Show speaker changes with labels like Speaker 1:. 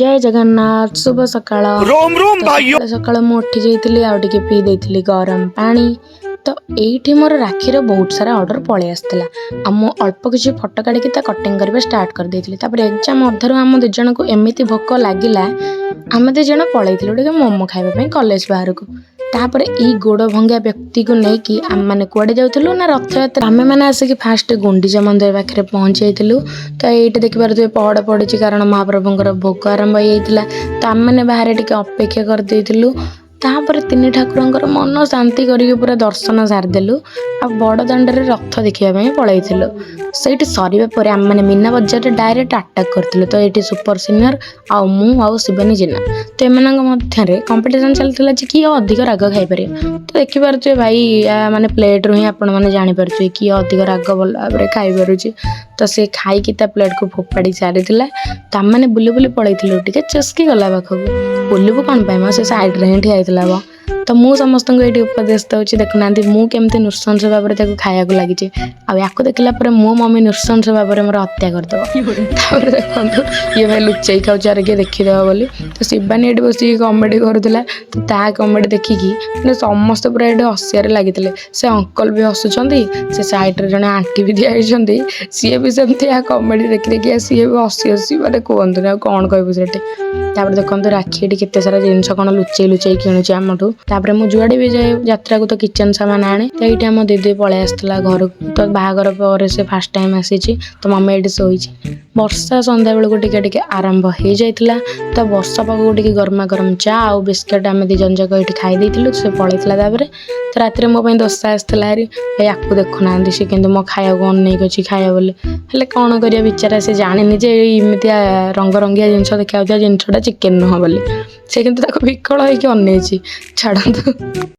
Speaker 1: जय जगन्नाथ शुभ सकाळ रोम रोम भाई सकाळ मु उठी जाइतिली आ टिके पी देइतिली गरम पानी तो एठी मोर राखी रो बहुत सारा ऑर्डर पळे आस्तिला आ मु अल्प किछि फोटो काढी ता कटिंग करबे स्टार्ट कर देइतिली तापर एग्जाम अधर हम दु जण को एमिति भोक लागिला आमे दु जण पळैतिलु टिके मोमो खाइबे पे कॉलेज बाहर को तापर ई गोड़ भंगा व्यक्ति को नहीं कि आम मैंने कुआडे जाउथलु ना रथ यात्रा आमे माने आसिक फास्ट गुंडीचा मंदिर पाखे पहुंची जाइतिलु तो एठी देखि पारथि पहड़ पड़िछि कारण महाप्रभुंकर भोग आरंभ हो जाइतिला तो आम मैंने बाहर टिके अपेक्षा कर देइतिलु तापर तीन ठाकुरंकर मन शांति करके पूरा दर्शन सारिदेलु आ बड़ दाण्डरे रथ देखिया पे पळैतिलु सेठी सरीबा परे आम माने मीना बजार रे डायरेक्ट अटैक करथिलु तो एठी सुपर सीनियर आ मु आ शिवानी जिना तो एमानक मध्य रे कंपटीशन चलथिला जे की अधिक राग खाइ पारे तो देखि पारछे भाई माने प्लेट रो ही आपण माने जानि पारछे की अधिक राग बोल भाबरे खाइ पारुछि तो से खाई की ता प्लेट को फोपाड़ी सारिथिला तो आम माने बुली बुली पळैतिलु टिके चस्की गला बाखबु बुलिबु कोन पाइ म से साइड रे ही ठियाइतिला तो मु समस्त को ये उपदेश दूसरी देखुना मु केमती नृशंस भाव में खाया लगी आपको देखला मो मम्मी नृशंस भाव में मोर हत्या करदेव देखो ये भाई लुचई खाऊचार किए देखीदे बोली तो शिवानी ये बस कमेडी करूला तो ता कमेडी देखिकी मैंने समस्त पूरा ये हसियार लगी से अंकल भी हसुँच से सैड्रे जड़े आंटी भी दिखाई सी भी सेमती कमेडी देखी देखिए सी भी हसी हसी मैंने कहतुनि कौन कहबू से देखो राखी के सारा जिन कौन लुचई लुचई किणुचे आमठू तापर मु जुआड़े भी जाए यात्रा को तो किचन सामान आने तो ये आम दीदी पलि आसला घर को तो बाहागर पर से फास्ट टाइम आसी तो मम्मी ये शोई वर्षा संध्या बेलू टिके आरंभ हो जाता तो वर्षा पाक टिके गरमा गरम चा आ बिस्किट आम दी जन जाक ये खाई से पलैला तो राति मो दोसा आसाला हारी आपको देखुना सी कि मो खाया को अनेक अच्छी खाया बोली हेल्ले कौन करिया बिचारा से जानी जे इमितिया रंग रंगिया जिनस देखा जिनसा चिकेन नुह बोली से किंतु विकल होकर अनेची छाड़ू।